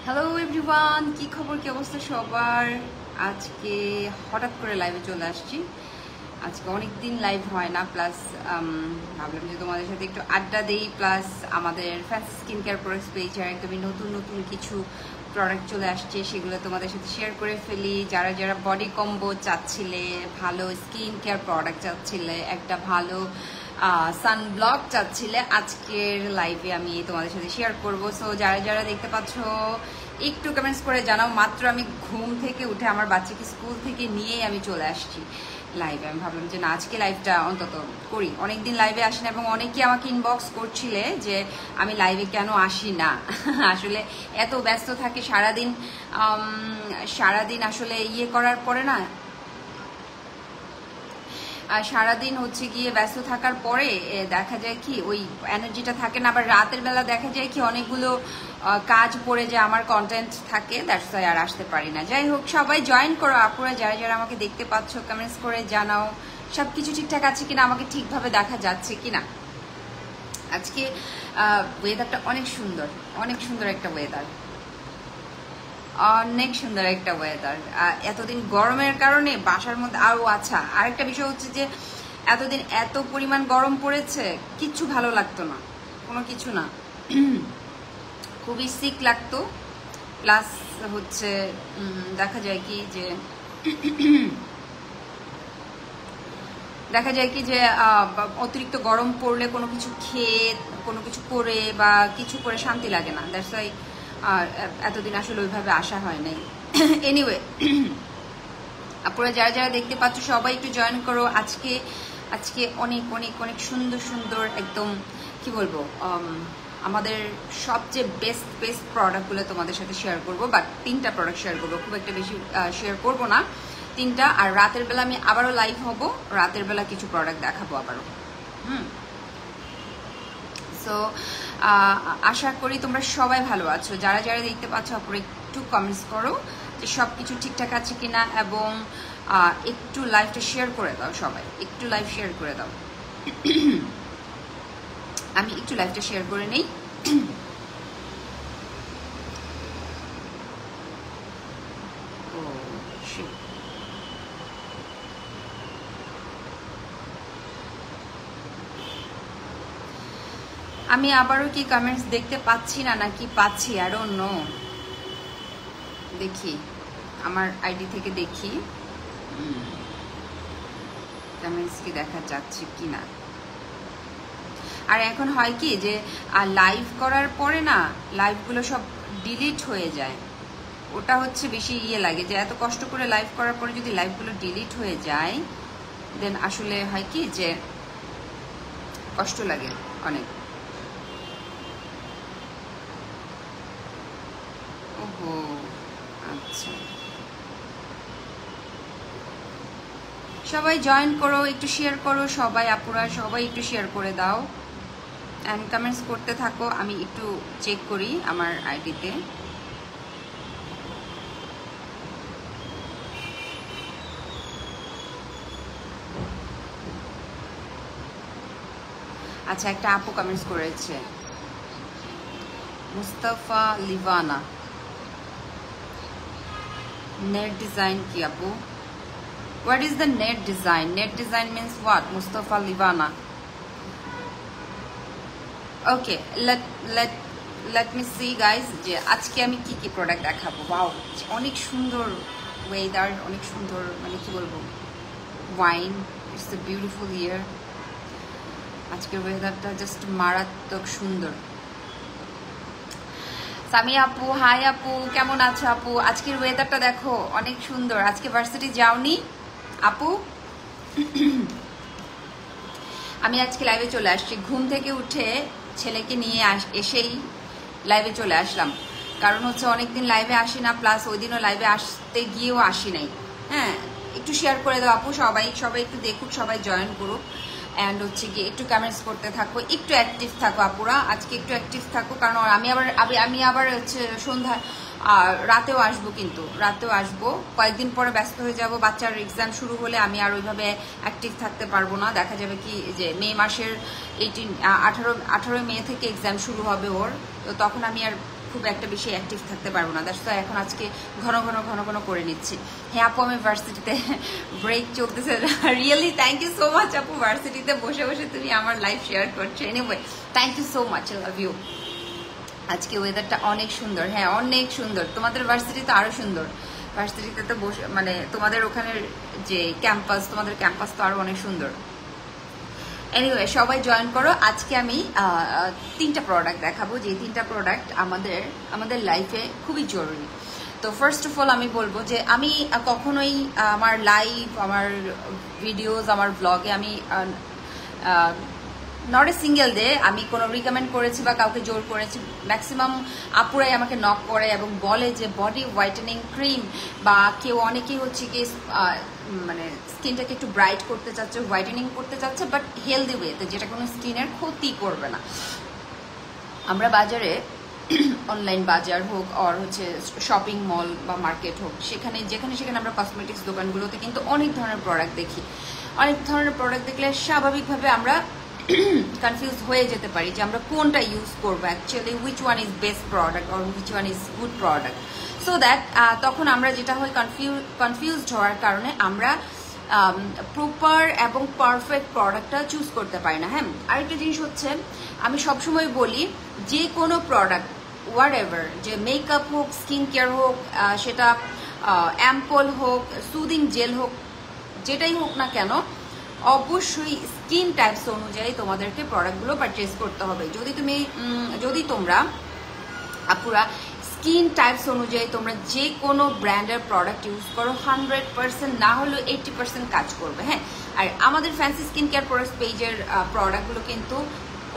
Hello everyone, কি খবর, কি অবস্থা সবার? আজকে হঠাৎ করে লাইভে চলে আসছি। আজকে অনেক দিন লাইভ হয় না, প্লাস ভাবলাম যে তোমাদের সাথে একটু আড্ডা দেই, প্লাস আমাদের ফ্যান্সি স্কিন কেয়ার প্রোডাক্টস পেজে একদমই নতুন নতুন কিছু প্রোডাক্ট চলে আসছে, সেগুলো তোমাদের সাথে শেয়ার করে ফেলি। যারা যারা বডি কম্বো চাচ্ছিলে, ভালো স্কিন কেয়ার প্রোডাক্ট চাচ্ছিলে, একটা ভালো সানব্লক চাচ্ছিলে, আজকের লাইভে আমি তোমাদের সাথে শেয়ার করব। সো যারা যারা দেখতে পাচ্ছ একটু কমেন্টস করে জানাও। মাত্র আমি ঘুম থেকে উঠে আমার বাচ্চাকে স্কুল থেকে নিয়েই আমি চলে আসছি লাইভে। আমি ভাবলাম যে না, আজকে লাইভটা অন্তত করি। অনেকদিন লাইভে আসি না এবং অনেকে আমাকে ইনবক্স করছিলে যে আমি লাইভে কেন আসি না। আসলে এত ব্যস্ত থাকে সারাদিন আসলে ইয়ে করার পরে না, আর সারাদিন হচ্ছে গিয়ে ব্যস্ত থাকার পরে দেখা যায় কি ওই এনার্জিটা থাকে না। আবার রাতের বেলা দেখা যায় কি অনেকগুলো কাজ পড়ে যায়, আমার কন্টেন্ট থাকে, দ্যাটস ওয়াই আর আসতে পারি না। যাই হোক, সবাই জয়েন করো আপুরা, যারা যারা আমাকে দেখতে পাচ্ছ কমেন্টস করে জানাও সব কিছু ঠিকঠাক আছে কিনা, আমাকে ঠিকভাবে দেখা যাচ্ছে কিনা। আজকে ওয়েদারটা অনেক সুন্দর, অনেক সুন্দর একটা ওয়েদার, অনেক সুন্দর একটা ওয়েদার। এতদিন গরমের কারণে বাসার মধ্যে আরও আচ্ছা আরেকটা বিষয় হচ্ছে যে এতদিন এত পরিমাণ গরম পড়েছে, কিচ্ছু ভালো লাগতো না, কোনো কিছু না, খুবই সিক লাগতো। প্লাস হচ্ছে দেখা যায় কি যে অতিরিক্ত গরম পড়লে কোনো কিছু খেয়ে কোনো কিছু করে বা কিছু করে শান্তি লাগে না। দ্যাটস ওয়াই এতদিন আসলে ওইভাবে আসা হয় নাই। এনিওয়ে, আপনারা যারা যারা দেখতে পাচ্ছ সবাই একটু জয়েন করো। আজকে অনেক অনেক অনেক সুন্দর সুন্দর একদম কি বলবো, আমাদের সবচেয়ে বেস্ট প্রোডাক্টগুলো তোমাদের সাথে শেয়ার করবো। বাট 3টা প্রোডাক্ট শেয়ার করবো, খুব একটা বেশি শেয়ার করবো না, 3টা। আর রাতের বেলা আমি আবারও লাইভ হব, রাতের বেলা কিছু প্রোডাক্ট দেখাবো আবারও। সো আশা করি তোমরা সবাই ভালো আছো। যারা যারা দেখতে পাচ্ছ আপনারা একটু কমেন্টস করো যে সব কিছু ঠিকঠাক আছে কিনা, এবং একটু লাইভটা শেয়ার করে দাও, সবাই একটু লাইভ শেয়ার করে দাও। আমি একটু লাইভটা শেয়ার করে নেই। আমি আবারও কি কমেন্টস দেখতে পাচ্ছি না নাকি পাচ্ছি, আই ডোন্ট নো। দেখি আমার আইডি থেকে দেখি কমেন্টস কি দেখা যাচ্ছে কিনা। আর এখন হয় কি যে লাইভ করার পরে না লাইভগুলো সব ডিলিট হয়ে যায়, ওটা হচ্ছে বেশি ইয়ে লাগে যে এত কষ্ট করে লাইভ করার পরে যদি লাইভগুলো ডিলিট হয়ে যায় দেন আসলে হয় কি যে কষ্ট লাগে অনেক। ওহো আচ্ছা, সবাই জয়েন করো, একটু শেয়ার করো সবাই, আপুরা সবাই একটু শেয়ার করে দাও অ্যান্ড কমেন্টস করতে থাকো। আমি একটু চেক করি আমার আইডিতে। আচ্ছা, একটা আপু কমেন্টস করেছে, মুস্তাফা লিভানা। নেট ডিজাইন কি আপু? What is the net design? Net design means what? Mustafa Livana. Okay, let me see guys যে আজকে আমি কি কি প্রোডাক্ট দেখাবো। ওয়াও, অনেক সুন্দর ওয়েদার, অনেক সুন্দর, মানে কি বলবো, ওয়াইন, ইটস এ বিউটিফুল ইয়ার। আজকের ওয়েদারটা জাস্ট মারাত্মক সুন্দর। সামি আপু, হাই আপু, কেমন আছো আপু? আজকের ওয়েদারটা দেখো অনেক সুন্দর। আজকে ভার্সিটি যাওনি আপু? আমি আজকে লাইভে চলে আসছি, ঘুম থেকে উঠে ছেলেকে নিয়ে এসেই লাইভে চলে আসলাম। কারণ হচ্ছে অনেকদিন লাইভে আসি না, প্লাস ওই দিনও লাইভে আসতে গিয়েও আসি নাই। হ্যাঁ, একটু শেয়ার করে দাও আপু, সবাই একটু দেখুক, সবাই জয়েন করুক অ্যান্ড হচ্ছে গিয়ে একটু কমেন্টস করতে থাকো, একটু অ্যাক্টিভ থাকো আপুরা, আজকে একটু অ্যাক্টিভ থাকো। কারণ আমি আবার হচ্ছে সন্ধ্যা রাতেও আসবো, কিন্তু রাতেও আসবো, কয়েকদিন পরে ব্যস্ত হয়ে যাব। বাচ্চার এক্সাম শুরু হলে আমি আর ওইভাবে অ্যাক্টিভ থাকতে পারবো না। দেখা যাবে কি যে মে মাসের 18 মে থেকে এক্সাম শুরু হবে ওর, তো তখন আমি আর খুব একটা বেশি অ্যাক্টিভ থাকতে পারবো না, দ্যাটস ওয়াই এখন আজকে ঘন ঘন করে নিচ্ছি। হ্যাঁ আপু, আমি ভার্সিটিতে ব্রেক চলতেছে। Really thank you so much আপু, ভার্সিটিতে বসে বসে তুমি আমার লাইফ শেয়ার করছো। Anyway thank you so much, I love you. আজকে ওয়েদারটা অনেক সুন্দর, হ্যাঁ অনেক সুন্দর। তোমাদের ভার্সিটি তো আরো সুন্দর, ভার্সিটিতে তো বসে মানে তোমাদের ওখানের যে ক্যাম্পাস, তোমাদের ক্যাম্পাস তো আরো অনেক সুন্দর। এনিওয়ে সবাই জয়েন করো। আজকে আমি 3টা প্রোডাক্ট দেখাবো, যে 3টা প্রোডাক্ট আমাদের লাইফে খুবই জরুরি। তো ফার্স্ট অফ অল আমি বলবো যে আমি কখনোই আমার লাইভ, আমার ভিডিওস, আমার ব্লগে আমি নট এ সিঙ্গেল ডে আমি কোনো রিকমেন্ড করেছি বা কাউকে জোর করেছি। ম্যাক্সিমাম আপুরাই আমাকে নক করে এবং বলে যে বডি হোয়াইটেনিং ক্রিম, বা কেউ অনেকেই হচ্ছে কি মানে স্কিনটাকে একটু ব্রাইট করতে চাচ্ছে, হোয়াইটেনিং করতে চাচ্ছে, বাট হেলদি ওয়েতে, যেটা কোনো স্কিনের ক্ষতি করবে না। আমরা বাজারে অনলাইন বাজার হোক আর হচ্ছে শপিং মল বা মার্কেট হোক, যেখানে আমরা কসমেটিক্স দোকানগুলোতে কিন্তু অনেক ধরনের প্রোডাক্ট দেখি। অনেক ধরনের প্রোডাক্ট দেখলে স্বাভাবিকভাবে আমরা কনফিউজ হয়ে যেতে পারি যে আমরা কোনটা ইউজ করবো, actually which one is best product or which one is good product. So that তখন আমরা যেটা হয় কনফিউজড হওয়ার কারণে আমরা প্রপার এবং পারফেক্ট প্রোডাক্টটা চুজ করতে পারি না। হ্যাঁ, আরেকটা জিনিস হচ্ছে, আমি সবসময় বলি যে কোনো প্রোডাক্ট হোয়াট এভার, যে মেকআপ হোক, স্কিন কেয়ার হোক, সেটা অ্যাম্পল হোক, সুদিং জেল হোক, যেটাই হোক না কেন, অবশ্যই স্কিন টাইপস অনুযায়ী তোমাদেরকে প্রোডাক্টগুলো পারচেজ করতে হবে। যদি তোমরা আপুরা স্কিন টাইপস অনুযায়ী তোমরা যে কোনো ব্র্যান্ডের প্রোডাক্ট ইউজ করো, 100% না হলেও 80% কাজ করবে। হ্যাঁ, আর আমাদের ফ্যান্সি স্কিন কেয়ার প্রোডাক্ট পেজের প্রোডাক্টগুলো কিন্তু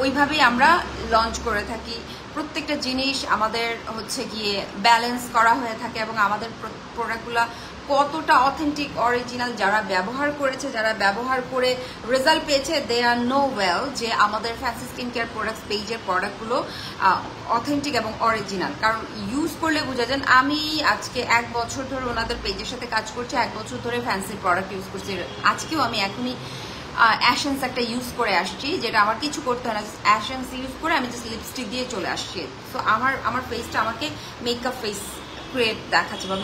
ওইভাবেই আমরা লঞ্চ করে থাকি। প্রত্যেকটা জিনিস আমাদের হচ্ছে গিয়ে ব্যালেন্স করা হয়ে থাকে এবং আমাদের প্রোডাক্টগুলো কতটা অথেন্টিক, অরিজিনাল, যারা ব্যবহার করেছে, যারা ব্যবহার করে রেজাল্ট পেয়েছে, দে আর নো ওয়েল যে আমাদের ফ্যান্সি স্কিন কেয়ার প্রোডাক্টস পেজের প্রোডাক্টগুলো অথেন্টিক এবং অরিজিনাল। কারণ ইউজ করলে বোঝা যান। আমি আজকে 1 বছর ধরে ওনাদের পেজের সাথে কাজ করছি, 1 বছর ধরে ফ্যান্সি প্রোডাক্ট ইউজ করছি। আজকেও আমি এখনই অ্যাশেন্স একটা ইউজ করে আসছি, যেটা আমার কিছু করতে হয় না, অ্যাশেন্স ইউজ করে আমি জাস্ট লিপস্টিক দিয়ে চলে আসছি। সো আমার ফেসটা আমাকে মেকআপ ফেস ক্রিয়েট দেখাচ্ছে বা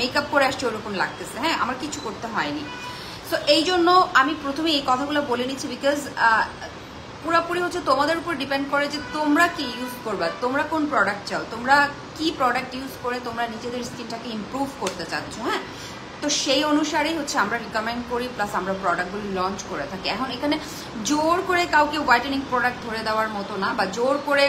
মেকআপ করে আসছে ওরকম লাগতেছে। হ্যাঁ, আমার কিছু করতে হয়নি। সো এই জন্য আমি প্রথমে এই কথাগুলো বলে নিচ্ছি, বিকজ পুরোপুরি হচ্ছে তোমাদের উপর ডিপেন্ড করে যে তোমরা কি ইউজ করবা, তোমরা কোন প্রোডাক্ট চাও, তোমরা কি প্রোডাক্ট ইউজ করে তোমরা নিজেদের স্কিনটাকে ইমপ্রুভ করতে চাচ্ছ। হ্যাঁ, তো সেই অনুসারেই হচ্ছে আমরা রিকমেন্ড করি, প্লাস আমরা প্রোডাক্টগুলো লঞ্চ করে থাকি। এখন এখানে জোর করে কাউকে হোয়াইটেনিং প্রোডাক্ট ধরে দেওয়ার মতো না, বা জোর করে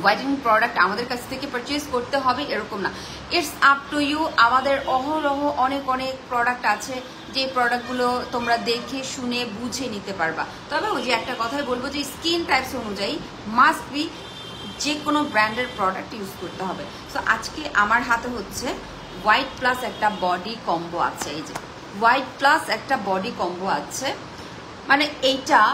হোয়াইটেনিং প্রোডাক্ট আমাদের কাছ থেকে পারচেজ করতে হবে এরকম না। It's up to you. আমাদের অহরহ অনেক প্রোডাক্ট আছে, যে প্রোডাক্টগুলো তোমরা দেখে শুনে বুঝে নিতে পারবা। তবে ওই যে একটা কথাই বলবো যে স্কিন টাইপস অনুযায়ী মাস্ট বি যে কোনো ব্র্যান্ডের প্রোডাক্ট ইউজ করতে হবে। সো আজকে আমার হাতে হচ্ছে হোয়াইট প্লাস একটা বডি কম্বো আছে। এই যে হোয়াইট প্লাস একটা বডি কম্বো আছে, মানে এটার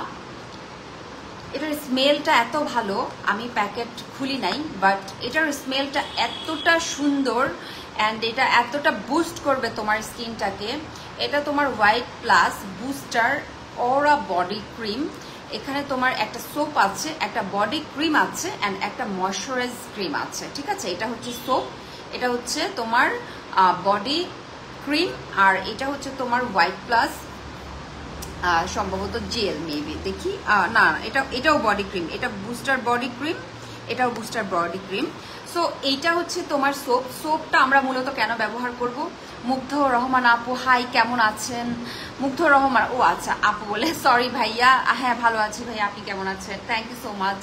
স্মেলটা এত ভালো, আমি প্যাকেট খুলি নাই, বাট এটার স্মেলটা এতটা সুন্দর অ্যান্ড এটা এতটা বুস্ট করবে তোমার স্কিনটাকে। এটা তোমার হোয়াইট প্লাস বুস্টার অরা বডি ক্রিম। এখানে তোমার একটা সোপ আছে, একটা বডি ক্রিম আছে অ্যান্ড একটা ময়শ্চারাইজ ক্রিম আছে। ঠিক আছে, এটা হচ্ছে সোপ, এটা হচ্ছে তোমার বডি ক্রিম, আর এটা হচ্ছে তোমার হোয়াইট প্লাস সম্ভবত জেল, মেবি দেখি, না এটাও বডি ক্রিম, এটা বুস্টার বডি ক্রিম, এটাও বুস্টার বডি ক্রিম। সো এইটা হচ্ছে তোমার সোপটা আমরা মূলত কেন ব্যবহার করব? মুগ্ধ রহমান আপু, হাই, কেমন আছেন? মুগ্ধ রহমান, ও আচ্ছা আপু বলে, সরি ভাইয়া। হ্যাঁ ভালো আছি ভাইয়া, আপনি কেমন আছেন? থ্যাংক ইউ সো মাচ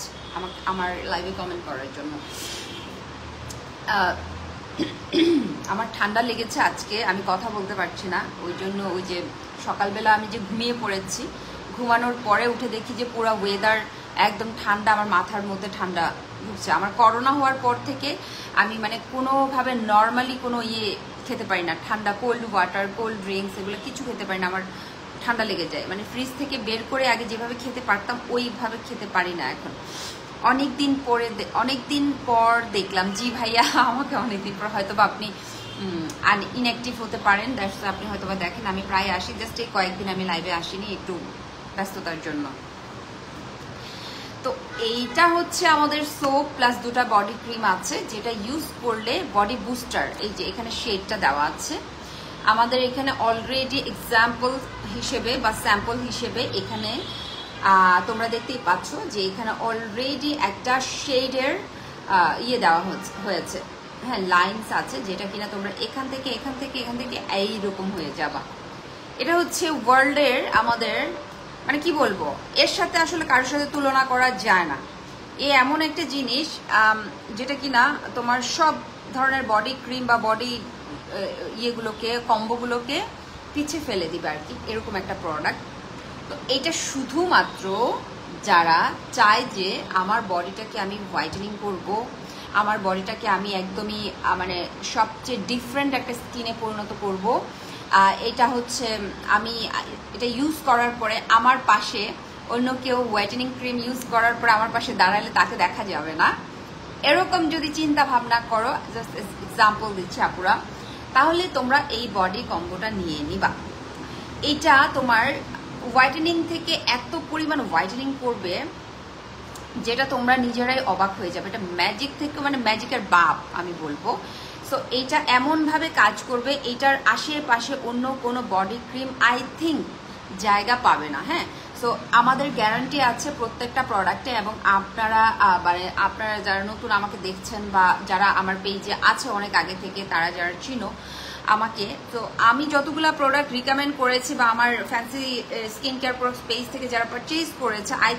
আমার লাইভে কমেন্ট করার জন্য। আমার ঠান্ডা লেগেছে আজকে, আমি কথা বলতে পারছি না, ওই জন্য ওই যে সকালবেলা আমি যে ঘুমিয়ে পড়েছি, ঘুমানোর পরে উঠে দেখি যে পুরো ওয়েদার একদম ঠান্ডা, আমার মাথার মধ্যে ঠান্ডা ঢুকছে। আমার করোনা হওয়ার পর থেকে আমি মানে কোনোভাবে নর্মালি কোনো খেতে পারি না, ঠান্ডা কোল্ড ওয়াটার, কোল্ড ড্রিঙ্কস এগুলো কিছু খেতে পারি না, আমার ঠান্ডা লেগে যায়। মানে ফ্রিজ থেকে বের করে আগে যেভাবে খেতে পারতাম ওইভাবে খেতে পারি না এখন। অনেকদিন পর দেখলাম, জি ভাইয়া, আমাকে অনেকদিন পর, হয়তো বা আপনি ইনঅ্যাক্টিভ হতে পারেন, দ্যাটস আপনি হয়তো বা দেখেন আমি প্রায় আসি, জাস্ট এই কয়েকদিন আমি লাইভে আসিনি একটু ব্যস্ততার জন্য। তো এইটা হচ্ছে আমাদের সোপ প্লাস দুটা বডি ক্রিম আছে, যেটা ইউজ করলে বডি বুস্টার, এই যে এখানে শেডটা দেওয়া আছে আমাদের এখানে অলরেডি এক্সাম্পল হিসেবে বা স্যাম্পল হিসেবে এখানে তোমরা দেখতেই পাচ্ছ যে এখানে অলরেডি একটা শেডের ইয়ে দেওয়া হয়েছে, হ্যাঁ লাইনস আছে, যেটা কিনা তোমরা এখান থেকে এইরকম হয়ে যাবা। এটা হচ্ছে ওয়ার্ল্ডের আমাদের মানে কি বলবো, এর সাথে আসলে কারোর সাথে তুলনা করা যায় না। এ এমন একটা জিনিস যেটা কিনা তোমার সব ধরনের বডি ক্রিম বা বডি ইয়েগুলোকে কম্বোগুলোকে পিছিয়ে ফেলে দিবে আর কি, এরকম একটা প্রোডাক্ট। তো এইটা শুধুমাত্র যারা চায় যে আমার বডিটাকে আমি হোয়াইটেনিং করব, আমার বডিটাকে আমি একদমই মানে সবচেয়ে ডিফারেন্ট একটা স্কিনে পরিণত করব, এটা হচ্ছে আমি এটা ইউজ করার পরে আমার পাশে অন্য কেউ হোয়াইটেনিং ক্রিম ইউজ করার পরে আমার পাশে দাঁড়ালে তাকে দেখা যাবে না, এরকম যদি চিন্তা ভাবনা করো, জাস্ট এক্সাম্পল দিচ্ছি আপুরা, তাহলে তোমরা এই বডি কম্বোটা নিয়ে নিবা। এটা তোমার হোয়াইটেনিং থেকে এত পরিমাণ হোয়াইটেনিং করবে যেটা তোমরা নিজেরাই অবাক হয়ে যাবে। এটা ম্যাজিক থেকে মানে ম্যাজিকের বাপ আমি বলবো। সো এইটা এমনভাবে কাজ করবে, এইটার আশেপাশে অন্য কোনো বডি ক্রিম আই থিঙ্ক জায়গা পাবে না। হ্যাঁ, সো আমাদের গ্যারান্টি আছে প্রত্যেকটা প্রোডাক্টে, এবং আপনারা মানে আপনারা যারা নতুন আমাকে দেখছেন বা যারা আমার পেজে আছে অনেক আগে থেকে, তারা যারা চিনো আমাকে, তো আমি যতগুলা প্রোডাক্ট রিকমেন্ড করেছি বা আমার fancy skin care product page থেকে যারা পারচেজ করেছে, আই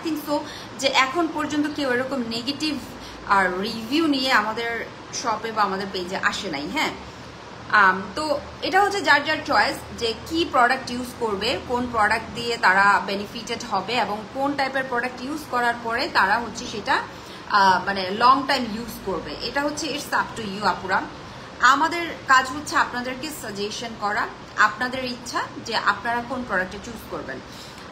থিঙ্ক সো যে এখন পর্যন্ত কেউ এরকম নেগেটিভ আর রিভিউ নিয়ে আমাদের শপে বা আমাদের পেজে আসে নাই। হ্যাঁ, তো এটা হচ্ছে যার যার চয়েস যে কি প্রোডাক্ট ইউজ করবে, কোন প্রোডাক্ট দিয়ে তারা বেনিফিটেড হবে এবং কোন টাইপের প্রোডাক্ট ইউজ করার পরে তারা হচ্ছে সেটা মানে লং টাইম ইউজ করবে। এটা হচ্ছে ইটস আপ টু ইউ আপুরা। আমাদের কাজ হচ্ছে আপনাদেরকে সাজেশন করা, আপনাদের ইচ্ছা যে আপনারা কোন প্রোডাক্টে চুজ করবেন।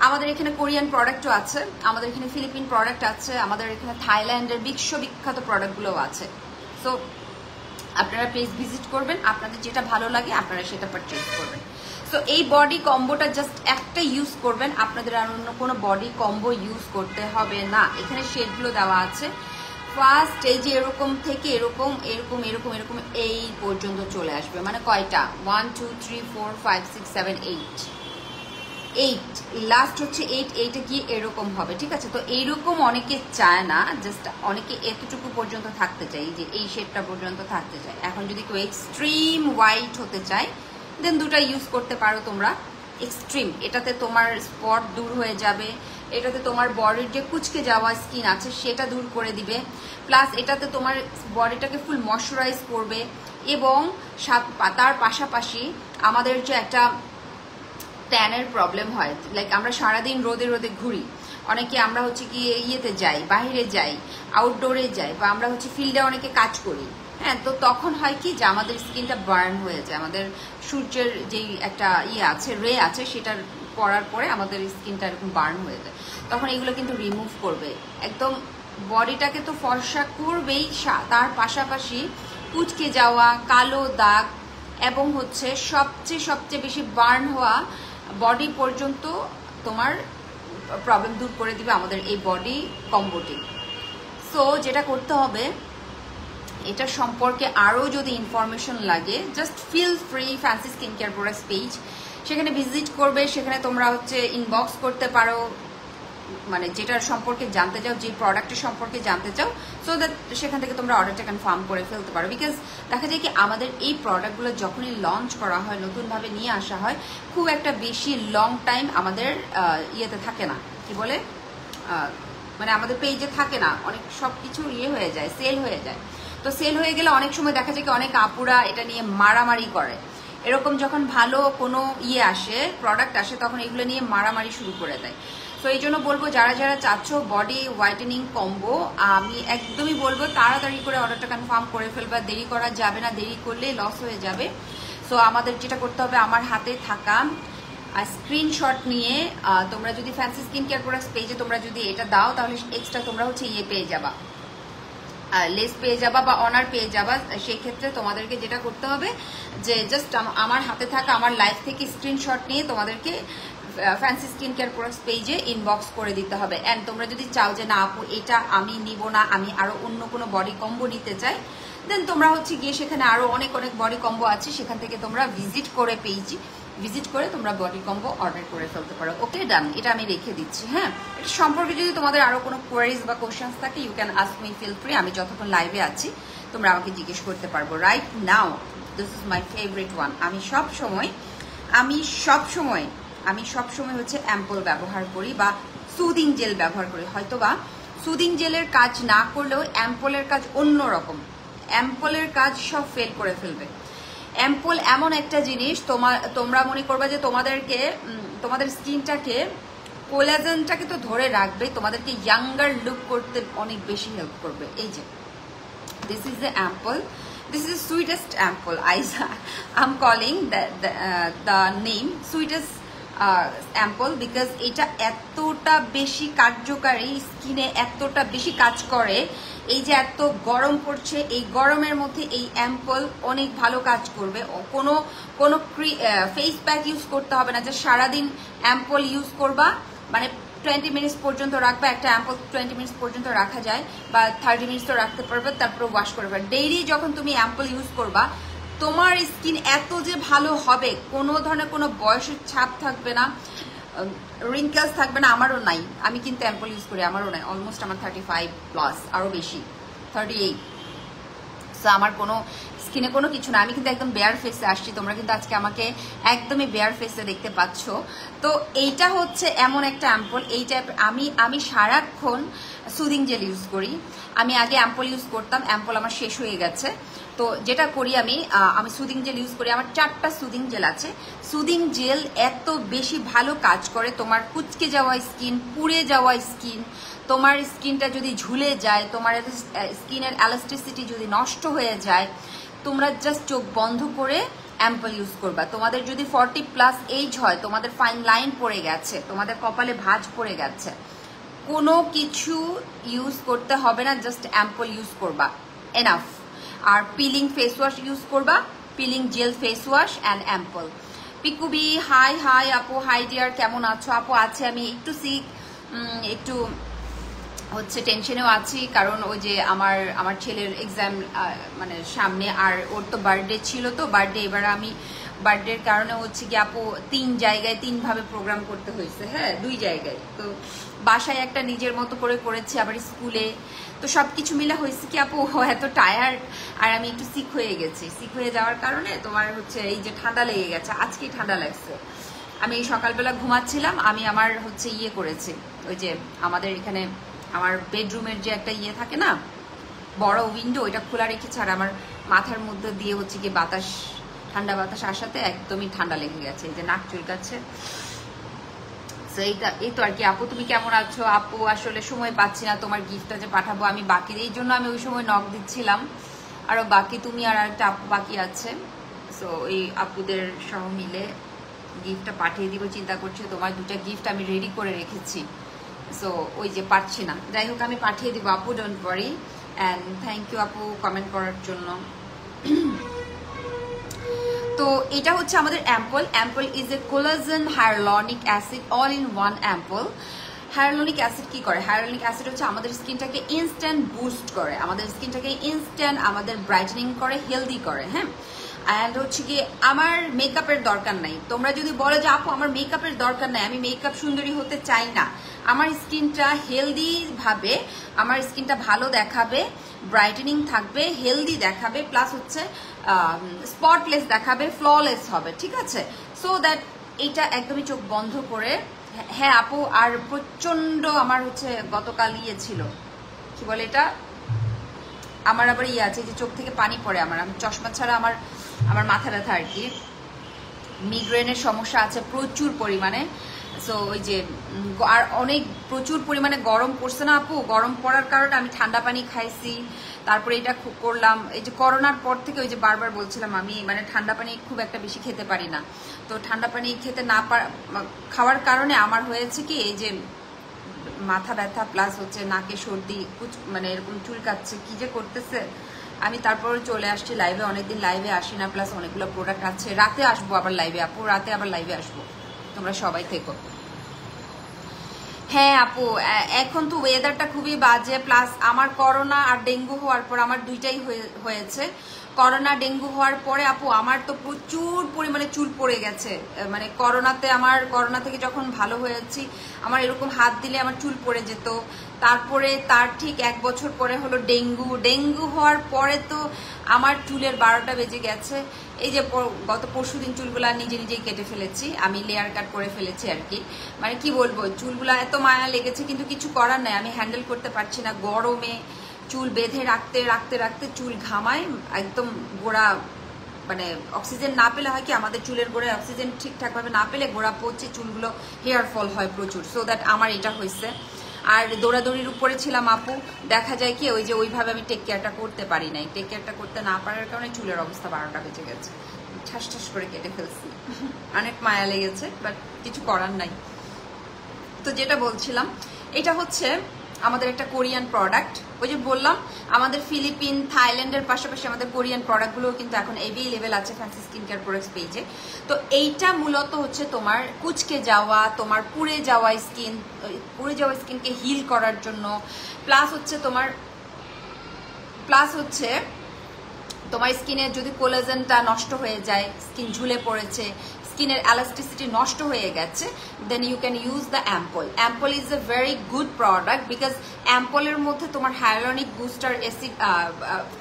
আমাদের এখানে কোরিয়ান প্রোডাক্টও আছে, আমাদের এখানে ফিলিপিন প্রোডাক্ট আছে, আমাদের এখানে থাইল্যান্ডের বিশ্ববিখ্যাত প্রোডাক্টগুলোও আছে। সো আপনারা প্লিজ ভিজিট করবেন, আপনাদের যেটা ভালো লাগে আপনারা সেটা পারচেজ করবেন। সো এই বডি কম্বোটা জাস্ট একটা ইউজ করবেন, আপনাদের আর অন্য কোনো বডি কম্বো ইউজ করতে হবে না। এখানে শেডগুলো দেওয়া আছে, ফার্স্ট এই যে এরকম থেকে এরকম এরকম এরকম এরকম এই পর্যন্ত চলে আসবে, মানে কয়টা 1 2 3 4 5 6 7 8 লাস্ট হচ্ছে 8, এইটা কি এরকম হবে, ঠিক আছে। তো এইরকম অনেকে চায় না, জাস্ট অনেকে এতটুকু পর্যন্ত থাকতে চায়, যে এই শেডটা পর্যন্ত থাকতে চায়। এখন যদি কেউ এক্সট্রিম হোয়াইট হতে চায় দেন দুটা ইউজ করতে পারো তোমরা। এক্সট্রিম, এটাতে তোমার স্পট দূর হয়ে যাবে, এটাতে তোমার বডির যে কুচকে যাওয়া স্কিন আছে সেটা দূর করে দিবে, প্লাস এটাতে তোমার বডিটাকে ফুল ময়শ্চারাইজ করবে, এবং তার পাশাপাশি আমাদের যে একটা ট্যানের প্রবলেম হয়, লাইক আমরা সারাদিন রোদে রোদে ঘুরি, অনেকে আমরা হচ্ছে কি ইয়েতে যাই, বাইরে যাই, আউটডোরে যাই, বা আমরা হচ্ছে ফিল্ডে অনেকে কাজ করি। হ্যাঁ, তো তখন হয় কি যে আমাদের স্কিনটা বার্ন হয়ে যায়, আমাদের সূর্যের যেই একটা ইয়ে আছে, রে আছে, সেটার পড়ার পরে আমাদের স্কিনটা এরকম বার্ন হয়ে যায়। তখন এগুলো কিন্তু রিমুভ করবে, একদম বডিটাকে তো ফর্সা করবেই, তার পাশাপাশি কুচকে যাওয়া, কালো দাগ এবং হচ্ছে সবচেয়ে বেশি বার্ন হওয়া বডি পর্যন্ত তোমার প্রবলেম দূর করে দিবে আমাদের এই বডি কম্বোটি। সো যেটা করতে হবে, এটা সম্পর্কে আরও যদি ইনফরমেশন লাগে, just feel free fancy skin care products page, সেখানে ভিজিট করবে, সেখানে তোমরা হচ্ছে ইনবক্স করতে পারো, মানে যেটার সম্পর্কে জানতে চাও, যে প্রোডাক্টের সম্পর্কে জানতে চাও, সো দ্যাট সেখান থেকে তোমরা অর্ডারটা কনফার্ম করে ফেলতে পারো। বিকজ দেখা যায় কি আমাদের এই প্রোডাক্টগুলো যখনই লঞ্চ করা হয়, নতুনভাবে নিয়ে আসা হয়, খুব একটা বেশি লং টাইম আমাদের ইয়েতে থাকে না, কি বলে মানে আমাদের পেজে থাকে না, অনেক সব কিছু ইয়ে হয়ে যায়, সেল হয়ে যায়। তো সেল হয়ে গেলে অনেক সময় দেখা যায় কি অনেক আপুরা এটা নিয়ে মারামারি করে, এরকম যখন ভালো কোনো ইয়ে আসে, প্রোডাক্ট আসে, তখন এগুলো নিয়ে মারামারি শুরু করে দেয়। তো এই জন্য বলবো যারা যারা চাচ্ছ বডি হোয়াইটেনিং কম্বো, আমি একদমই বলবো তাড়াতাড়ি করে অর্ডারটা কনফার্ম করে ফেলবা, দেরি করা যাবে না, দেরি করলে লস হয়ে যাবে। সো আমাদের যেটা করতে হবে, আমার হাতে থাকা স্ক্রিনশট নিয়ে তোমরা যদি ফ্যান্সি স্কিন কেয়ার প্রোডাক্টস পেজে তোমরা যদি এটা দাও, তাহলে এক্সট্রা তোমরা হচ্ছে ইয়ে পেয়ে যাবা, লেস পেয়ে যাবা বা অনার পেয়ে যাবা। সেই ক্ষেত্রে তোমাদেরকে যেটা করতে হবে যে জাস্ট আমার হাতে থাকা আমার লাইফ থেকে স্ক্রিনশট নিয়ে তোমাদেরকে ফ্যান্সি স্কিন কেয়ার প্রোডাক্টস পেজে ইনবক্স করে দিতে হবে। অ্যান্ড তোমরা যদি চাও যে না আপু এটা আমি নিব না, আমি আরো অন্য কোনো বডি কম্বো নিতে চাই, দেন তোমরা হচ্ছে গিয়ে সেখানে আরো অনেক অনেক বডি কম্বো আছে, সেখান থেকে তোমরা ভিজিট করে পেজে ভিজিট করে তোমরা বডি কম্বো অর্ডার করে ফেলতে পারো। ওকে ডান, এটা আমি রেখে দিচ্ছি। হ্যাঁ, এটা সম্পর্কে যদি তোমাদের আরো কোনো কোয়ারিজ বা কোশ্চেন্স থাকে, you can ask me, feel free. আমি যতক্ষণ লাইভে আছি তোমরা আমাকে জিজ্ঞেস করতে পারবো। Right now this is my favourite one. আমি সব সময় হচ্ছে অ্যাম্পল ব্যবহার করি বা সুদিং জেল ব্যবহার করি। হয়তোবা সুদিং জেলের কাজ না করলেও অ্যাম্পলের কাজ অন্যরকম। অ্যাম্পলের কাজ সব ফেল করে ফেলবে। অ্যাম্পল এমন একটা জিনিস, তোমরা মনে করবে যে তোমাদের স্কিনটাকে, কোলাজেনটাকে তো ধরে রাখবে, তোমাদেরকে ইয়াঙ্গার লুক করতে অনেক বেশি হেল্প করবে। এই যে this is the ample, this is the sweetest ampoule. I'm calling the name sweetest ampoule because এটা এতটা বেশি কার্যকারী, স্কিনে এতটা বেশি কাজ করে। এই যে এত গরম পড়ছে, এই গরমের মধ্যে এই অ্যাম্পল অনেক ভালো কাজ করবে। কোনো ফেস প্যাক ইউজ করতে হবে না যে সারাদিন অ্যাম্পল ইউজ করবা, মানে 20 মিনিটস পর্যন্ত রাখবে। একটা অ্যাম্পল 20 মিনিটস পর্যন্ত রাখা যায় বা 30 মিনিটসও রাখতে পারবে, তারপরে ওয়াশ করবে। ডেইলি যখন তুমি অ্যাম্পল ইউজ করবা, তোমার স্কিন এত যে ভালো হবে, কোনো ধরনের কোনো বয়সের ছাপ থাকবে না, রিঙ্কেলস থাকবে না। আমারও নাই, আমি কিন্তু অ্যাম্পল ইউজ করি, আমারও নাই। অলমোস্ট আমার 35+, আরও বেশি, 38। সো আমার কোনো স্কিনে কোনো কিছু না, আমি কিন্তু একদম বেয়ার ফেসে আসছি। তোমরা কিন্তু আজকে আমাকে একদমই বেয়ার ফেসে দেখতে পাচ্ছ। তো এইটা হচ্ছে এমন একটা অ্যাম্পল, এই টাইপের। আমি সারাক্ষণ সুদিং জেল ইউজ করি। আমি আগে অ্যাম্পল ইউজ করতাম, অ্যাম্পল আমার শেষ হয়ে গেছে। তো যেটা করি আমি সুদিং জেল ইউজ করি। আমার 4টা সুদিং জেল আছে। সুদিং জেল এত বেশি ভালো কাজ করে, তোমার কুচকে যাওয়া স্কিন, পুড়ে যাওয়া স্কিন, তোমার স্কিনটা যদি ঝুলে যায়, তোমার স্কিনের এলাস্টিসিটি যদি নষ্ট হয়ে যায়, তোমরা জাস্ট চোখ বন্ধ করে অ্যাম্পল ইউজ করবা। তোমাদের যদি 40+ এজ হয়, তোমাদের ফাইন লাইন পড়ে গেছে, তোমাদের কপালে ভাঁজ পড়ে গেছে, কোনো কিছু ইউজ করতে হবে না, জাস্ট অ্যাম্পল ইউজ করবা, এনাফ। আর পিলিং ফেস ওয়াশ ইউজ করবা, peeling gel face wash and ampoule. পিকুবি হাই আপু, হাই ডিয়ার, কেমন আছো? আপু আছে, আমি একটু সিক, একটু হচ্ছে টেনশনেও আছি, কারণ ওই যে আমার ছেলের এক্সাম মানে সামনে, আর ওর তো বার্থডে ছিল, তো বার্থডে এবার আমি বার্থডের কারণে হচ্ছে কি আপু 3 জায়গায় 3 ভাবে প্রোগ্রাম করতে হয়েছে। হ্যাঁ, 2 জায়গায়। তো বাসায় একটা নিজের মতো করে করেছি, আবার স্কুলে। তো সবকিছু মিলে হয়েছে কি আপু এত টায়ার্ড, আর আমি একটু সিক হয়ে গেছি। সিক হয়ে যাওয়ার কারণে তোমার হচ্ছে এই যে ঠান্ডা লেগে গেছে, আজকেই ঠান্ডা লাগছে। আমি সকালবেলা ঘুমাচ্ছিলাম, আমি আমার হচ্ছে করেছি, ওই যে আমাদের এখানে আমার বেডরুমের যে একটা থাকে না, বড় উইন্ডো, ওইটা খোলা রেখেছে, আর আমার মাথার মধ্যে দিয়ে হচ্ছে কি বাতাস, ঠান্ডা বাতাস আসাতে একদমই ঠান্ডা লেগে গেছে, এই যে নাক চুলকাচ্ছে। এই তো আর কি। আপু তুমি কেমন আছো? আপু আসলে সময় পাচ্ছি না, তোমার গিফটটা যে পাঠাবো আমি বাকি, এই জন্য আমি ওই সময় নক দিচ্ছিলাম। আরো বাকি তুমি আর একটা আপু বাকি আছে, সো এই আপুদের সহ মিলে গিফটটা পাঠিয়ে দিব চিন্তা করছি। তোমার 2টা গিফট আমি রেডি করে রেখেছি, সো ওই যে পারছি না। যাই হোক, আমি পাঠিয়ে দিব আপু, don't worry. And thank you আপু কমেন্ট করার জন্য। তো এটা হচ্ছে আমাদের ampoule. Ampoule is a collagen hyaluronic acid, all in one ampoule. Hyaluronic acid কি করে? হায়ালুরনিক অ্যাসিড হচ্ছে আমাদের স্কিনটাকে ইনস্ট্যান্ট বুস্ট করে, আমাদের স্কিনটাকে ইনস্ট্যান্ট আমাদের ব্রাইটেনিং করে, হেলদি করে। হ্যাঁ, অ্যান্ড হচ্ছে কি আমার মেকআপের দরকার নাই। তোমরা যদি বলো যে আপু আমার মেকআপের দরকার নাই, আমি মেকআপ সুন্দরী হতে চাই না, আমার স্কিনটা হেলদি ভাবে, আমার স্কিনটা ভালো দেখাবে, ব্রাইটেনিং থাকবে, হেলদি দেখাবে, প্লাস হচ্ছে স্পটলেস দেখাবে, ফ্ললেস হবে, ঠিক আছে? সো দ্যাট এটা একদমই চোখ বন্ধ করে। হ্যাঁ আপু, আর প্রচন্ড আমার হচ্ছে গতকাল ছিল, কি বলে এটা, আমার আবার আছে যে চোখ থেকে পানি পড়ে। আমার চশমা ছাড়া আমার মাথা ব্যথা আর কি, মিগ্রেনের সমস্যা আছে প্রচুর পরিমাণে। সো ওই যে আর অনেক প্রচুর পরিমাণে গরম পড়ছে না আপু, গরম পড়ার কারণে আমি ঠান্ডা পানি খাইছি, তারপরে এটা করলাম। এই যে করোনার পর থেকে ওই যে বারবার বলছিলাম, আমি মানে ঠান্ডা পানি খুব একটা বেশি খেতে পারি না। তো ঠান্ডা পানি খেতে না খাওয়ার কারণে আমার হয়েছে কি, এই যে মাথা ব্যথা প্লাস হচ্ছে নাকে সর্দি, মানে এরকম চুলকাচ্ছে, কি যে করতেছে। আমি তারপরে চলে আসছি লাইভে, অনেকদিন লাইভে আসি না, প্লাস অনেকগুলো প্রোডাক্ট আছে। রাতে আসবো আবার লাইভে আপু, রাতে আবার লাইভে আসবো, তোমরা সবাই থেকো। হ্যাঁ আপু, এখন তো ওয়েদারটা খুবই বাজে, প্লাস আমার করোনা আর ডেঙ্গু হওয়ার পর আমার দুইটাই হয়েছে। করোনা ডেঙ্গু হওয়ার পরে আপু আমার তো প্রচুর পরিমাণে চুল পড়ে গেছে। মানে করোনা থেকে যখন ভালো হয়েছি আমার এরকম হাত দিলে আমার চুল পড়ে যেত। তারপরে তার ঠিক 1 বছর পরে হলো ডেঙ্গু হওয়ার পরে তো আমার চুলের 12টা বেজে গেছে। এই যে গত পরশুদিন চুলগুলা নিজেই কেটে ফেলেছি, আমি লেয়ার কাট করে ফেলেছি আর কি। মানে কি বলবো, চুলগুলা এত মায়া লেগেছে, কিন্তু কিছু করার নাই, আমি হ্যান্ডেল করতে পারছি না। গরমে চুল বেঁধে রাখতে চুল ঘামায় একদম গোড়া, মানে অক্সিজেন না পেলে হয় কি আমাদের চুলের গোড়ায় অক্সিজেন ঠিকঠাক ভাবে না পেলে গোড়া পচে চুলগুলো হেয়ার ফল হয় প্রচুর। সো দ্যাট আমার এটা হয়েছে। আর দৌড়াদৌড়ির উপরে ছিলাম আপু, দেখা যায় কি ওই যে ওইভাবে আমি টেক কেয়ারটা করতে পারি নাই। টেক কেয়ারটা করতে না পারার কারণে চুলের অবস্থা 12টা বেজে গেছে, ঠাস করে কেটে ফেলছি। অনেক মায়া লেগেছে, বাট কিছু করার নাই। তো যেটা বলছিলাম, এটা হচ্ছে আমাদের একটা কোরিয়ান প্রোডাক্ট। ওই যে বললাম আমাদের ফিলিপিন, থাইল্যান্ডের পাশাপাশি আমাদের কোরিয়ান প্রোডাক্টগুলো কিন্তু এখন অ্যাভেলেবেল আছে ফ্যান্সি স্কিন কেয়ার প্রোডাক্টস পেজে। তো এইটা মূলত হচ্ছে তোমার কুচকে যাওয়া, তোমার পুড়ে যাওয়া স্কিনকে হিল করার জন্য, প্লাস হচ্ছে তোমার স্কিনে যদি কোলাজেনটা নষ্ট হয়ে যায়, স্কিন ঝুলে পড়েছে, স্কিনের এলাস্টিসিটি নষ্ট হয়ে গেছে, then you can use the ampoule. Ampoule is a very good product because অ্যাম্পলের মধ্যে তোমার হায়ালুরনিক বুস্টার অ্যাসিড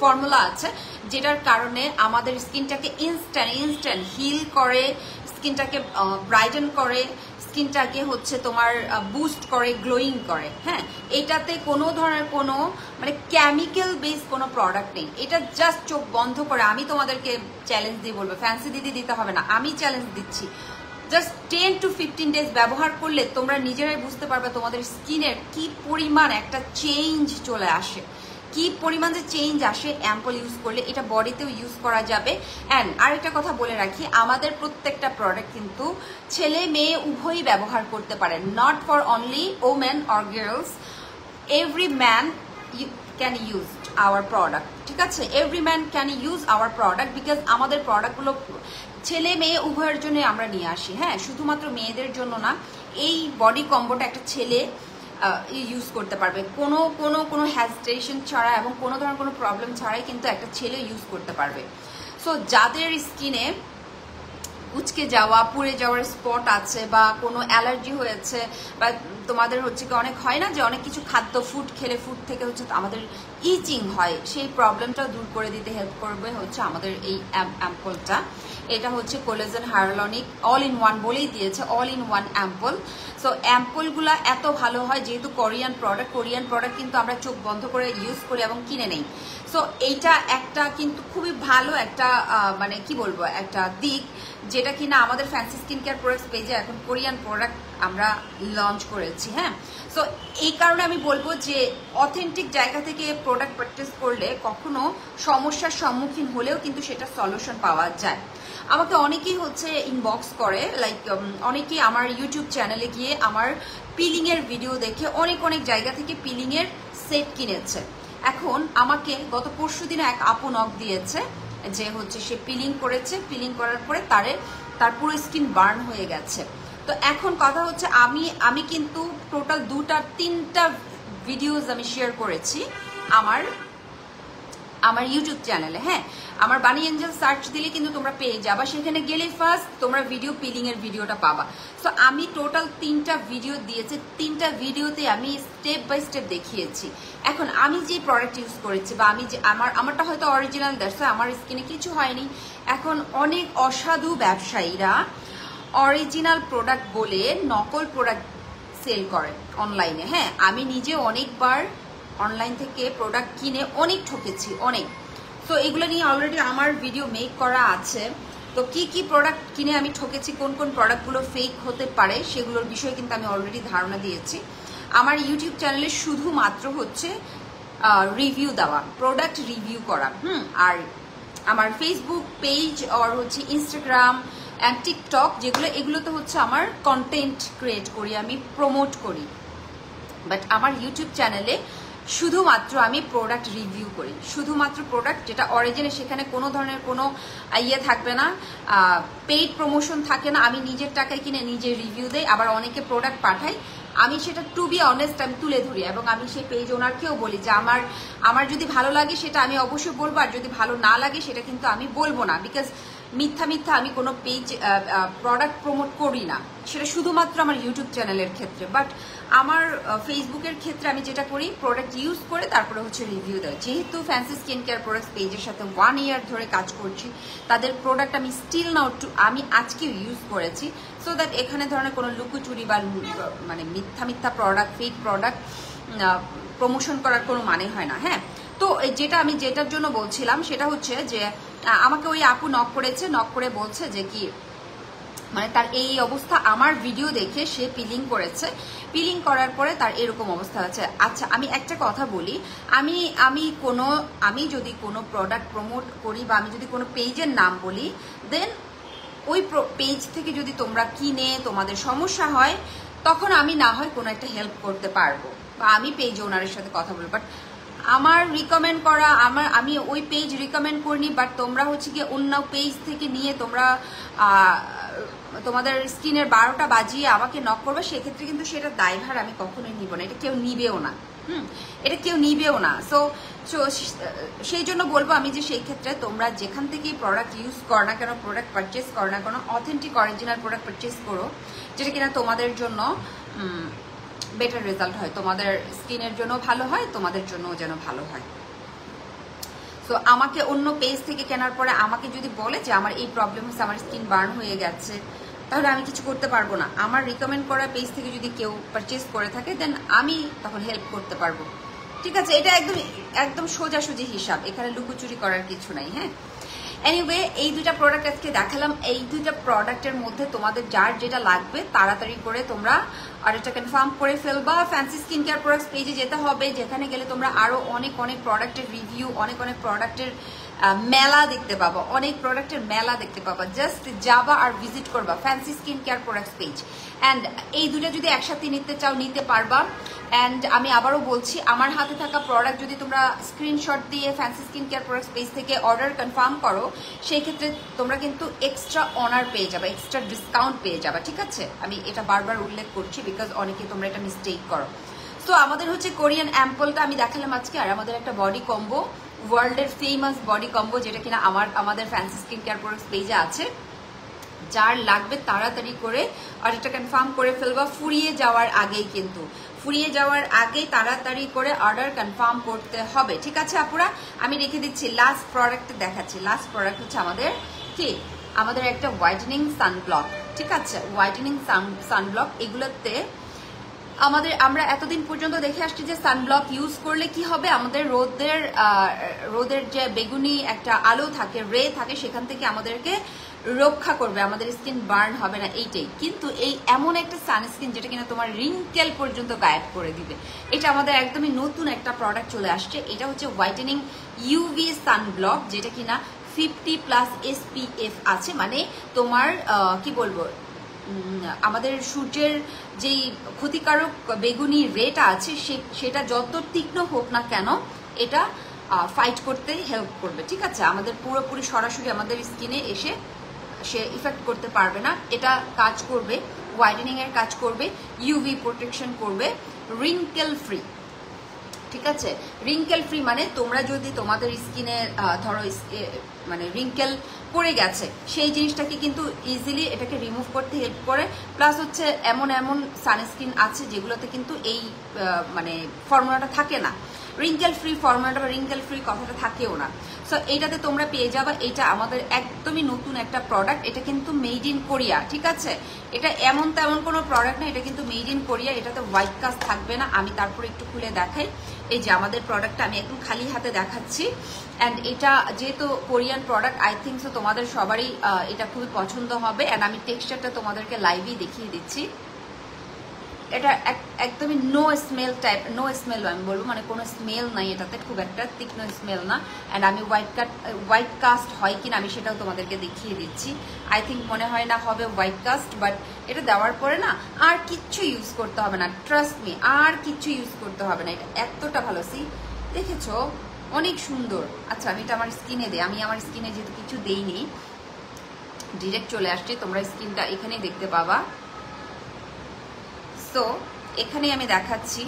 ফর্মুলা আছে, যেটার কারণে আমাদের স্কিনটাকে ইনস্ট্যান্ট হিল করে, স্কিনটাকে ব্রাইটেন করে, স্কিনটাকে হচ্ছে তোমার বুস্ট করে, গ্লোয়িং করে। হ্যাঁ, এটাতে কোনো ধরনের কোনো মানে কেমিক্যাল বেস কোনো প্রোডাক্ট নেই। এটা জাস্ট চোখ বন্ধ করে, আমি তোমাদেরকে চ্যালেঞ্জ দিয়ে বলবো, ফ্যান্সি দিদি দিতে হবে না, আমি চ্যালেঞ্জ দিচ্ছি, জাস্ট 10 to 15 ডেজ ব্যবহার করলে তোমরা নিজেরাই বুঝতে পারবে তোমাদের স্কিনের কি পরিমাণ একটা চেঞ্জ চলে আসে, কি পরিমাণ যে চেঞ্জ আসে অ্যাম্পল ইউজ করলে। এটা বডিতেও ইউজ করা যাবে। অ্যান্ড আরেকটা কথা বলে রাখি, আমাদের প্রত্যেকটা প্রোডাক্ট কিন্তু ছেলে মেয়ে উভয়ই ব্যবহার করতে পারেন, not for only women or girls, every man can use hour product. ঠিক আছে, every man can use hour product because আমাদের প্রোডাক্টগুলো ছেলে মেয়ে উভয়ের জন্য আমরা নিয়ে আসি। হ্যাঁ, শুধুমাত্র মেয়েদের জন্য না, এই বডি কম্বোটা একটা ছেলে ইউজ করতে পারবে কোনো হ্যাজিটেশন ছাড়া এবং কোনো ধরনের কোনো প্রবলেম ছাড়াই কিন্তু একটা ছেলে ইউজ করতে পারবে। সো যাদের স্কিনে উচকে যাওয়া, পুড়ে যাওয়ার স্পট আছে, বা কোনো অ্যালার্জি হয়েছে, বা তোমাদের হচ্ছে কি অনেক হয় না যে অনেক কিছু খাদ্য ফুড খেলে ফুড থেকে হচ্ছে আমাদের ইচিং হয়, সেই প্রবলেমটা দূর করে দিতে হেল্প করবে হচ্ছে আমাদের এই অ্যাম্পলটা। এটা হচ্ছে collagen hyaluronic all in one বলেই দিয়েছে, all in one ampoule. So অ্যাম্পলগুলা এত ভালো হয় যেহেতু কোরিয়ান প্রোডাক্ট কিন্তু আমরা চোখ বন্ধ করে ইউজ করি এবং কিনে নেই। সো এইটা একটা কিন্তু খুবই ভালো একটা মানে কি বলবো একটা দিক, যেটা কিনা আমাদের ফ্যান্সি স্কিন কেয়ার প্রোডাক্টস পেজে এখন কোরিয়ান প্রোডাক্ট আমরা লঞ্চ করেছি। হ্যাঁ, সো এই কারণে আমি বলবো যে অথেন্টিক জায়গা থেকে প্রোডাক্ট পারচেস করলে কখনো সমস্যার সম্মুখীন হলেও কিন্তু সেটা সলিউশন পাওয়া যায়। আমাকে অনেকেই হচ্ছে ইনবক্স করে, লাইক অনেকেই আমার ইউটিউব চ্যানেলে গিয়ে আমার পিলিং এর ভিডিও দেখে অনেক জায়গা থেকে পিলিং এর সেট কিনেছে। এখন আমাকে গত পরশুদিন এক আপু নক দিয়েছে যে হচ্ছে সে পিলিং করেছে, পিলিং করার পরে তার পুরো স্কিন বার্ন হয়ে গেছে। তো এখন কথা হচ্ছে আমি কিন্তু টোটাল 2-3টা ভিডিওস আমি শেয়ার করেছি আমার ইউটিউব চ্যানেলে। হ্যাঁ, আমার বানি এঞ্জেল সার্চ দিলে কিন্তু তোমরা পেয়ে যাবা, সেখানে গেলে ফার্স্ট তোমরা পিলিং এর ভিডিওটা পাবা। সো আমি টোটাল 3টা ভিডিও দিয়েছি, 3টা ভিডিওতে আমি স্টেপ বাই স্টেপ দেখিয়েছি। এখন আমি যে প্রোডাক্ট ইউজ করেছি বা আমি যে আমারটা হয়তো অরিজিনাল, দ্যাটস আমার স্কিনে কিছু হয়নি। এখন অনেক অসাধু ব্যবসায়ীরা অরিজিনাল প্রোডাক্ট বলে নকল প্রোডাক্ট সেল করে অনলাইনে। হ্যাঁ, আমি নিজে অনেকবার অনলাইন থেকে প্রোডাক্ট কিনে অনেক ঠকেছি, অনেক। তো এগুলো নিয়ে অলরেডি আমার ভিডিও মেক করা আছে। তো কি প্রোডাক্ট কিনে আমি ঠকেছি, কোন প্রোডাক্টগুলো ফেক হতে পারে সেগুলোর বিষয়ে কিন্তু আমি অলরেডি ধারণা দিয়েছি আমার ইউটিউব চ্যানেলে। শুধুমাত্র হচ্ছে রিভিউ দেওয়া, প্রোডাক্ট রিভিউ করা। আর আমার ফেসবুক পেজ আর হচ্ছে ইনস্টাগ্রাম অ্যান্ড টিকটক এগুলোতে হচ্ছে আমার কন্টেন্ট ক্রিয়েট করি, আমি প্রমোট করি। বাট আমার ইউটিউব চ্যানেলে শুধুমাত্র আমি প্রোডাক্ট রিভিউ করি, শুধুমাত্র প্রোডাক্ট যেটা অরিজিনাল, সেখানে কোনো ধরনের কোনো ইয়ে থাকবে না, পেইড প্রমোশন থাকে না। আমি নিজের টাকায় কিনে নিজে রিভিউ দেই, আবার অনেকে প্রোডাক্ট পাঠাই, আমি সেটা টু বি অনেস্ট আমি তুলে ধরি, এবং আমি সেই পেজ ওনারকেও বলি যে আমার যদি ভালো লাগে সেটা আমি অবশ্যই বলবো, আর যদি ভালো না লাগে সেটা কিন্তু আমি বলবো না, বিকজ মিথ্যা মিথ্যা আমি কোনো পেজ প্রোডাক্ট প্রমোট করি না, সেটা শুধুমাত্র আমার ইউটিউব চ্যানেলের ক্ষেত্রে। বাট আমার ফেসবুকের ক্ষেত্রে আমি যেটা করি, প্রোডাক্ট ইউজ করে তারপরে হচ্ছে রিভিউ দেয়। যেহেতু ফ্যান্সি স্কিন কেয়ার প্রোডাক্ট পেজের সাথে 1 ইয়ার ধরে কাজ করছি, তাদের প্রোডাক্ট আমি স্টিল নাও আমি আজকেও ইউজ করেছি, সো দ্যাট এখানে ধরনের কোনো লুকোচুরি বা মানে মিথ্যা মিথ্যা প্রোডাক্ট, ফেক প্রোডাক্ট প্রমোশন করার কোনো মানে হয় না। হ্যাঁ, তো যেটা আমি যেটার জন্য বলছিলাম সেটা হচ্ছে যে আমাকে ওই আপু নক করেছে, নক করে বলছে যে কি মানে তার এই অবস্থা, আমার ভিডিও দেখে সে পিলিং করেছে, পিলিং করার পরে তার এরকম অবস্থা আছে। আচ্ছা, আমি একটা কথা বলি, আমি যদি কোনো প্রোডাক্ট প্রমোট করি বা আমি যদি কোনো পেজের নাম বলি, দেন ওই পেজ থেকে যদি তোমরা কিনে তোমাদের সমস্যা হয়, তখন আমি না হয় কোনো একটা হেল্প করতে পারবো, বা আমি পেজ ওনারের সাথে কথা বলবো। বাট আমার রিকমেন্ড করা, আমি ওই পেজ রিকমেন্ড করিনি, বাট তোমরা হচ্ছে গিয়ে অন্য পেজ থেকে নিয়ে তোমরা তোমাদের স্কিনের 12টা বাজিয়ে আমাকে নক করবে, সেক্ষেত্রে কিন্তু সেটা দায়ভার আমি কখনোই নিব না, এটা কেউ নিবেও না। এটা কেউ নিবেও না। সো সেই জন্য বলবো আমি যে সেই ক্ষেত্রে তোমরা যেখান থেকেই প্রোডাক্ট ইউজ করো না কেন, প্রোডাক্ট পারচেস করো না কেন, অথেন্টিক অরিজিনাল প্রোডাক্ট পারচেস করো, যেটা কিনা তোমাদের জন্য বেটার রেজাল্ট হয়, তোমাদের স্কিনের জন্য ভালো হয়, তোমাদের জন্য যেন ভালো হয়। তো আমাকে অন্য পেজ থেকে কেনার পরে আমাকে যদি বলে যে আমার এই প্রবলেম হচ্ছে, আমার স্কিন বার্ন হয়ে গেছে, তাহলে আমি কিছু করতে পারবো না। আমার রিকমেন্ড করা পেজ থেকে যদি কেউ পারচেস করে থাকে, দেন আমি তখন হেল্প করতে পারবো। ঠিক আছে, এটা একদম সোজাসুজি হিসাব, এখানে লুকোচুরি করার কিছু নাই। হ্যাঁ, এনিওয়ে, এই দুইটা প্রোডাক্ট আজকে দেখালাম। এই দুইটা প্রোডাক্টের মধ্যে তোমাদের যার যেটা লাগবে তাড়াতাড়ি করে তোমরা অর্ডারটা কনফার্ম করে ফেলবা। ফ্যান্সি স্কিন কেয়ার প্রোডাক্টস পেজে যেতে হবে, যেখানে গেলে তোমরা আরো অনেক প্রোডাক্টের রিভিউ, অনেক প্রোডাক্টের মেলা দেখতে পাবা, অনেক প্রোডাক্টের মেলা দেখতে পাবা। জাস্ট যাবা আর ভিজিট করবা fancy skin care products page. And এই দুটো যদি একসাথে নিতে চাও নিতে পারবা। অ্যান্ড আমি আবারও বলছি, আমার হাতে থাকা প্রোডাক্ট যদি তোমরা স্ক্রিনশট দিয়ে fancy skin care products page থেকে অর্ডার কনফার্ম করো, সেই ক্ষেত্রে তোমরা কিন্তু এক্সট্রা অনার পেয়ে যাবে, এক্সট্রা ডিসকাউন্ট পেয়ে যাবে। ঠিক আছে, আমি এটা বারবার উল্লেখ করছি, বিকজ অনেকে তোমরা এটা মিস্টেক করো। তো আমাদের হচ্ছে কোরিয়ান অ্যাম্পলটা আমি দেখালাম আজকে, আর আমাদের একটা বডি কম্বো, ওয়ার্ল্ডের ফেমাস বডি কম্বো, যেটা কিনা আমাদের ফ্যান্সি স্কিন কেয়ার প্রোডাক্টস পেজে আছে। যার লাগবে তাড়াতাড়ি করে অর্ডারটা কনফার্ম করে ফেলবা, ফুরিয়ে যাওয়ার আগেই, কিন্তু ফুরিয়ে যাওয়ার আগেই তাড়াতাড়ি করে অর্ডার কনফার্ম করতে হবে। ঠিক আছে আপুরা, আমি রেখে দিচ্ছি, লাস্ট প্রোডাক্ট দেখাচ্ছি। লাস্ট প্রোডাক্ট হচ্ছে আমাদের একটা হোয়াইটেনিং সানব্লক। ঠিক আছে, হোয়াইটেনিং সানব্লক, এগুলোতে আমরা এতদিন পর্যন্ত দেখে আসছি যে সানব্লক ইউজ করলে কি হবে, আমাদের রোদের যে বেগুনি একটা আলো থাকে, রে থাকে, সেখান থেকে আমাদেরকে রক্ষা করবে, আমাদের স্কিন বার্ন হবে না, এইটাই। কিন্তু এই এমন একটা সানস্ক্রিন যেটা কিনা তোমার রিঙ্কেল পর্যন্ত গায়েব করে দিবে, এটা আমাদের একদমই নতুন একটা প্রোডাক্ট চলে আসছে। এটা হচ্ছে হোয়াইটেনিং ইউভি সানব্লক, যেটা কিনা 50+ SPF আছে, মানে তোমার কি বলবো, আমাদের সূর্যের যেই ক্ষতিকারক বেগুনি রেটা আছে সেটা যত তীক্ষ্ণ হোক না কেন, এটা ফাইট করতে হেল্প করবে। ঠিক আছে, আমাদের পুরোপুরি সরাসরি আমাদের স্কিনে এসে সে ইফেক্ট করতে পারবে না, এটা কাজ করবে, হোয়াইটেনিং এর কাজ করবে, ইউভি প্রোটেকশন করবে, রিঙ্কেল ফ্রি। ঠিক আছে, রিঙ্কেল ফ্রি মানে তোমরা যদি তোমাদের স্কিনে ধরো মানে রিঙ্কেল পড়ে গেছে, সেই জিনিসটাকে কিন্তু ইজিলি এটাকে রিমুভ করতে হেল্প করে। প্লাস হচ্ছে এমন সানস্ক্রিন আছে যেগুলোতে কিন্তু এই মানে ফর্মুলাটা থাকে না, রিঙ্কেল ফ্রি ফর্মুলাটা বা রিঙ্কেল ফ্রি কথাটা থাকেও না। সো এইটাতে তোমরা পেয়ে যাবা, এটা আমাদের একদমই নতুন একটা প্রোডাক্ট, এটা কিন্তু মেড ইন কোরিয়া। ঠিক আছে, এটা এমন তেমন কোনো প্রোডাক্ট না, এটা কিন্তু মেড ইন কোরিয়া, এটাতে হোয়াইট কাস্ট থাকবে না। আমি তারপরে একটু খুলে দেখাই, এই যে আমাদের প্রোডাক্টটা আমি একদম খালি হাতে দেখাচ্ছি। অ্যান্ড এটা যেহেতু Korean product, I think so তোমাদের সবারই এটা খুবই পছন্দ হবে। অ্যান্ড আমি টেক্সচারটা তোমাদেরকে লাইভেই দেখিয়ে দিচ্ছি। এটা একদমই no smell type, no smell আমি বলবো, মানে কোনো স্মেল নাই এটাতে, খুব একটা তীক্ষ্ণ স্মেল না। অ্যান্ড আমি হোয়াইট কাস্ট হয় কিনা আমি সেটাও তোমাদেরকে দেখিয়ে দিচ্ছি। আই থিঙ্ক মনে হয় না হবে হোয়াইট কাস্ট, বাট এটা দেওয়ার পরে না আর কিচ্ছু ইউজ করতে হবে না, ট্রাস্ট মি, আর কিচ্ছু ইউজ করতে হবে না। এটা এতটা ভালো, সি দেখেছো অনেক সুন্দর। আচ্ছা আমি এটা আমার স্কিনে দিই, আমি আমার স্কিনে যেহেতু কিছু দেইনি ডিরেক্ট চলে আসছে, তোমরা স্কিনটা এখানেই দেখতে পাবা। সো এখানে আমি দেখাচ্ছি,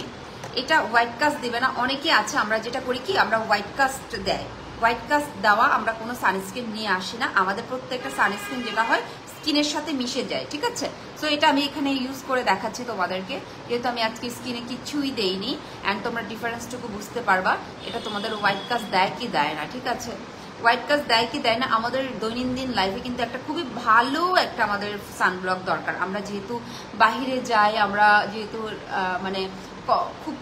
এটা হোয়াইট কাস্ট দিবে না। অনেকে আছে আমরা যেটা করি কি, আমরা হোয়াইট কাস্ট দেয়, হোয়াইট কাস্ট দেওয়া আমরা কোনো সানস্ক্রিন নিয়ে আসি না, আমাদের প্রত্যেকটা সানস্ক্রিন যেটা হয় স্কিনের সাথে মিশে যায়, ঠিক আছে। সো এটা আমি এখানে ইউজ করে দেখাচ্ছি তোমাদেরকে, যেহেতু আমি আজকে স্কিনে কিছুই দেইনি, অ্যান্ড তোমরা ডিফারেন্সটুকু বুঝতে পারবা এটা তোমাদের হোয়াইট কাস্ট দেয় কি দেয় না, ঠিক আছে। হোয়াইট কাস্ট দেয় কি দেয় না, আমাদের দৈনন্দিন লাইফে কিন্তু একটা খুবই ভালো একটা আমাদের সানব্লক দরকার। আমরা যেহেতু বাহিরে যাই, আমরা যেহেতু মানে খুব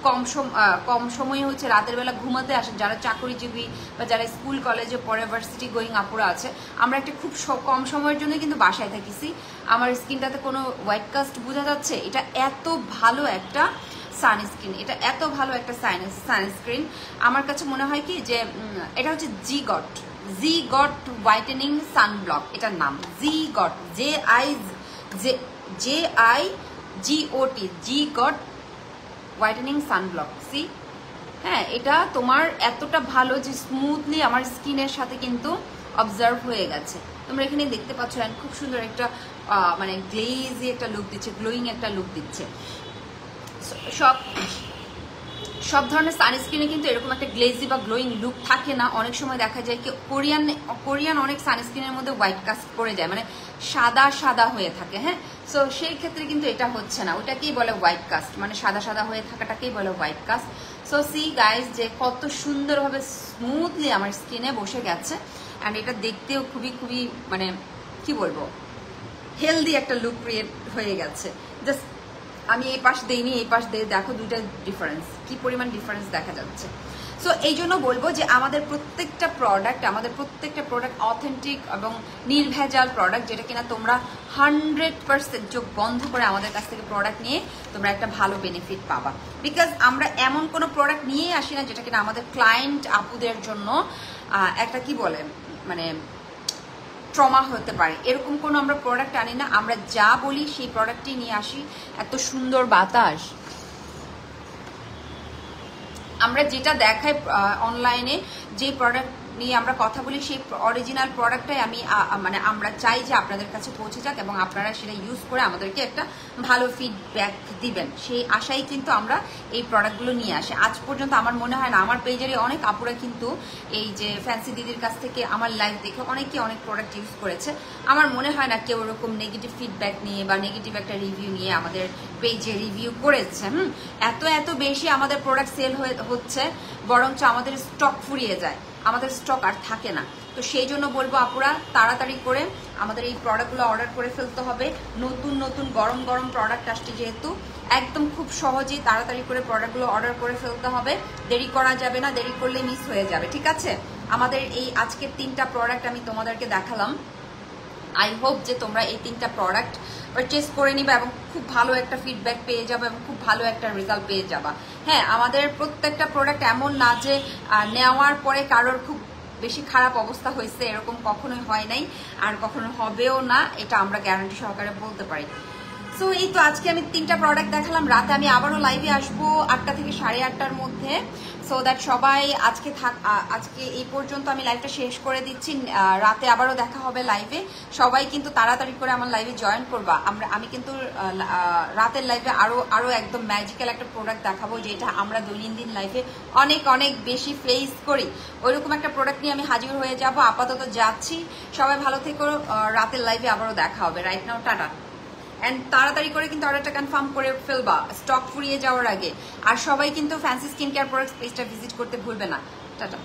কম সময়ে হচ্ছে রাতের বেলা ঘুমাতে আসেন, যারা চাকরিজীবী বা যারা স্কুল কলেজে পড়ে, ভার্সিটি গোয়িং আপুরা আছে, আমরা একটা খুব কম সময়ের জন্য কিন্তু বাসায় থাকিছি। আমার স্কিনটাতে কোনো হোয়াইট কাস্ট বোঝা যাচ্ছে, এটা এত ভালো একটা সানস্ক্রিন, এটা এত ভালো একটা সানস্ক্রিন। আমার কাছে মনে হয় কি যে এটা হচ্ছে জি গট হোয়াইটেনিং সানব্লক, এটার নাম জি গট, JIGOT, জি গট হোয়াইটেনিং সানব্লক। সি হ্যাঁ, এটা তোমার এতটা ভালো যে স্মুথলি আমার স্কিনের সাথে কিন্তু অবজার্ভ হয়ে গেছে। তোমরা এখানে দেখতে পাচ্ছ, খুব সুন্দর একটা মানে গ্লেজি একটা লুক দিচ্ছে, গ্লোয়িং একটা লুক দিচ্ছে। সব ধরনের সানস্ক্রিনে কিন্তু এরকম একটা গ্লেজি বা গ্লোয়িং লুক থাকে না। অনেক সময় দেখা যায় কি কোরিয়ান অনেক সানস্ক্রিনের মধ্যে হোয়াইট কাস্ট পড়ে যায়, মানে সাদা সাদা হয়ে থাকে। হ্যাঁ, সো সেই ক্ষেত্রে কিন্তু এটা হচ্ছে না, ওটাকেই বলে হোয়াইট কাস্ট, মানে সাদা সাদা হয়ে থাকাটাকেই বলে white caste. So C guys যে কত সুন্দরভাবে স্মুথলি আমার স্কিনে বসে গেছে, অ্যান্ড এটা দেখতেও খুবই খুবই মানে কি বলবো হেলদি একটা লুক ক্রিয়েট হয়ে গেছে। জাস্ট আমি এই পাশ দেইনি, এই পাশ দিয়ে দেখো দুইটা ডিফারেন্স, কি পরিমাণ ডিফারেন্স দেখা যাচ্ছে। সো এই জন্য বলবো যে আমাদের প্রত্যেকটা প্রোডাক্ট অথেন্টিক এবং নির্ভেজাল প্রোডাক্ট, যেটা কিনা তোমরা 100% চোখ বন্ধ করে আমাদের কাছ থেকে প্রোডাক্ট নিয়ে তোমরা একটা ভালো বেনিফিট পাবা। বিকজ আমরা এমন কোনো প্রোডাক্ট নিয়েই আসি না যেটা কিনা আমাদের ক্লায়েন্ট আপুদের জন্য একটা কি বলে মানে ট্রমা হতে পারে, এরকম কোনো আমরা প্রোডাক্ট আনি না। আমরা যা বলি সেই প্রোডাক্টই নিয়ে আসি। এত সুন্দর বাতাস, আমরা যেটা দেখাই অনলাইনে, যে প্রোডাক্ট নিয়ে আমরা কথা বলি সেই অরিজিনাল প্রোডাক্টটাই মানে আমরা চাই যে আপনাদের কাছে পৌঁছে যাক এবং আপনারা সেটা ইউজ করে আমাদেরকে একটা ভালো ফিডব্যাক দিবেন, সেই আশাই কিন্তু আমরা এই প্রোডাক্টগুলো নিয়ে আসি। আজ পর্যন্ত আমার মনে হয় না, আমার পেজের অনেক আপুরা কিন্তু এই যে ফ্যান্সি দিদির কাছ থেকে আমার লাইভ দেখে অনেকে অনেক প্রোডাক্ট ইউজ করেছে। আমার মনে হয় না কেউ ওরকম নেগেটিভ ফিডব্যাক নিয়ে বা নেগেটিভ একটা রিভিউ নিয়ে আমাদের পেজে রিভিউ করেছে। এত বেশি আমাদের প্রোডাক্ট সেল হচ্ছে, বরঞ্চ আমাদের স্টক ফুরিয়ে যায়, আমাদের স্টক আর থাকে না। তো সেই জন্য বলবো আপুরা তাড়াতাড়ি করে আমাদের এই প্রোডাক্টগুলো অর্ডার করে ফেলতে হবে। নতুন গরম প্রোডাক্ট আসছে যেহেতু, একদম খুব সহজেই তাড়াতাড়ি করে প্রোডাক্টগুলো অর্ডার করে ফেলতে হবে, দেরি করা যাবে না, দেরি করলে মিস হয়ে যাবে, ঠিক আছে। আমাদের এই আজকের 3টা প্রোডাক্ট আমি তোমাদেরকে দেখালাম। আই হোপ যে তোমরা এই 3টা প্রোডাক্ট পারচেস করে নিবা এবং খুব ভালো একটা ফিডব্যাক পেয়ে যাবে এবং খুব ভালো একটা রেজাল্ট পেয়ে যাবা। হ্যাঁ, আমাদের প্রত্যেকটা প্রোডাক্ট এমন না যে নেওয়ার পরে কারোর খুব বেশি খারাপ অবস্থা হয়েছে, এরকম কখনোই হয় নাই আর কখনো হবেও না, এটা আমরা গ্যারান্টি সহকারে বলতে পারি। সো এই তো আজকে আমি 3টা প্রোডাক্ট দেখালাম। রাতে আমি আবারও লাইভে আসবো 8টা থেকে 8:30টার মধ্যে। সো দ্যাট সবাই আজকে এই পর্যন্ত আমি লাইভটা শেষ করে দিচ্ছি। রাতে আবারও দেখা হবে লাইভে। সবাই কিন্তু তাড়াতাড়ি করে আমার লাইভে জয়েন করবা। আমি কিন্তু রাতের লাইভে আরো একদম ম্যাজিক্যাল একটা প্রোডাক্ট দেখাবো, যেটা আমরা দৈনন্দিন লাইফে অনেক বেশি ফেস করি। ওইরকম একটা প্রোডাক্ট নিয়ে আমি হাজির হয়ে যাব। আপাতত যাচ্ছি, সবাই ভালো থেকো। রাতের লাইভে আবারও দেখা হবে। Right now tata. অ্যান্ড তাড়াতাড়ি করে কিন্তু অর্ডারটা কনফার্ম করে ফেলবা স্টক ফুরিয়ে যাওয়ার আগে। আর সবাই কিন্তু ফ্যান্সি স্কিন কেয়ার প্রোডাক্টস পেজটা ভিজিট করতে ভুলবে না। টাটা।